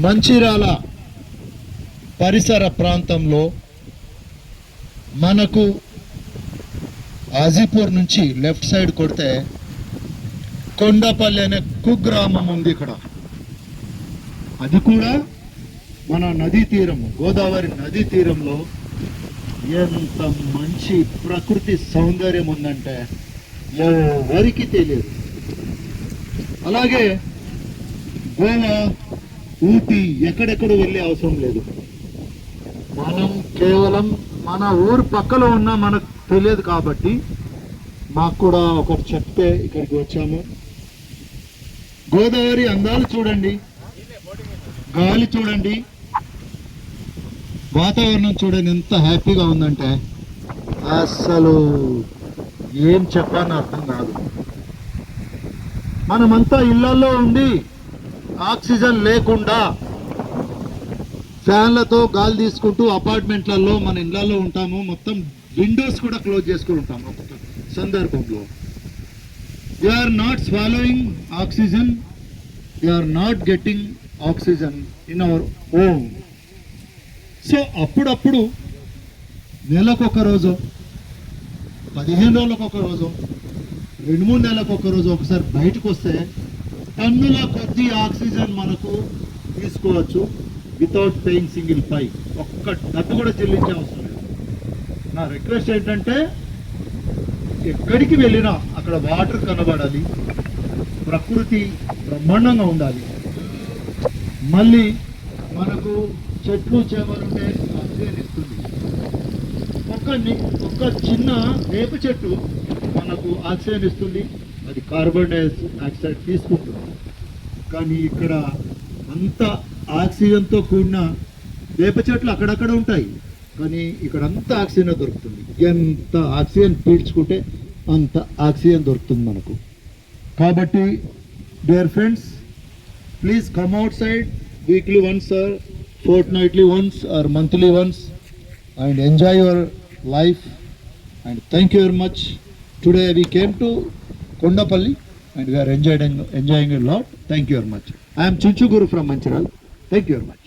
మంచిర్యాల పరిసర ప్రాంతంలో మనకు ఆజీపూర్ నుంచి లెఫ్ట్ సైడ్ కొడితే కొండపల్లి అనే కుగ్రామం ఉంది ఇక్కడ. అది కూడా మన నదీ తీరము, గోదావరి నదీ తీరంలో ఎంత మంచి ప్రకృతి సౌందర్యం ఉందంటే ఎవరికి తెలియదు. అలాగే గోవా, ఊటీ ఎక్కడెక్కడ వెళ్ళే అవసరం లేదు. మనం కేవలం మన ఊరు పక్కలో ఉన్నా మనకు తెలియదు కాబట్టి మాకు కూడా ఒకటి చెప్తే ఇక్కడికి వచ్చాము. గోదావరి అందాలు చూడండి, గాలి చూడండి, వాతావరణం చూడండి, ఎంత హ్యాపీగా ఉందంటే అసలు ఏం చెప్పాలని అర్థం కాదు. మనమంతా ఇళ్లలో ఉండి ఆక్సిజన్ లేకుండా ఫ్యాన్లతో గాలి తీసుకుంటూ అపార్ట్మెంట్లలో మన ఇళ్లలో ఉంటాము. మొత్తం విండోస్ కూడా క్లోజ్ చేసుకుని ఉంటాము. ఒక సందర్భంలో we're not swallowing oxygen, we're not getting oxygen in our own. So అప్పుడప్పుడు నెలకొక రోజు, 15 రోజులకు ఒక రోజు, 2-3 నెలలకు ఒక రోజు ఒకసారి బయటకు వస్తే టన్నుల కొద్ది ఆక్సిజన్ మనకు తీసుకోవచ్చు వితౌట్ పేయింగ్ సింగిల్ పై. ఒక్క డబ్బు కూడా చెల్లించే అవసరం లేదు. నా రిక్వెస్ట్ ఏంటంటే ఎక్కడికి వెళ్ళినా అక్కడ వాటర్ కనబడాలి, ప్రకృతి బ్రహ్మాండంగా ఉండాలి, మళ్ళీ మనకు చెట్లు చేమలుంటే ఆక్సిజన్ ఇస్తుంది. ఒక చిన్న వేప చెట్టు మనకు ఆక్సిజన్ ఇస్తుంది, అది కార్బన్ డైఆక్సైడ్ తీసుకుంటుంది. కానీ ఇక్కడ అంత ఆక్సిజన్తో కూడిన వేప చెట్లు అక్కడక్కడ ఉంటాయి, కానీ ఇక్కడ అంత ఆక్సిజన్ దొరుకుతుంది. ఎంత ఆక్సిజన్ పీల్చుకుంటే అంత ఆక్సిజన్ దొరుకుతుంది మనకు. కాబట్టి dear friends, please come outside weekly once or fortnightly once or monthly once and enjoy your life. And thank you very much. Today we came to Kondapalli and we are enjoying a lot. Thank you very much. I am Chinchu Guru from Manchiral. Thank you very much.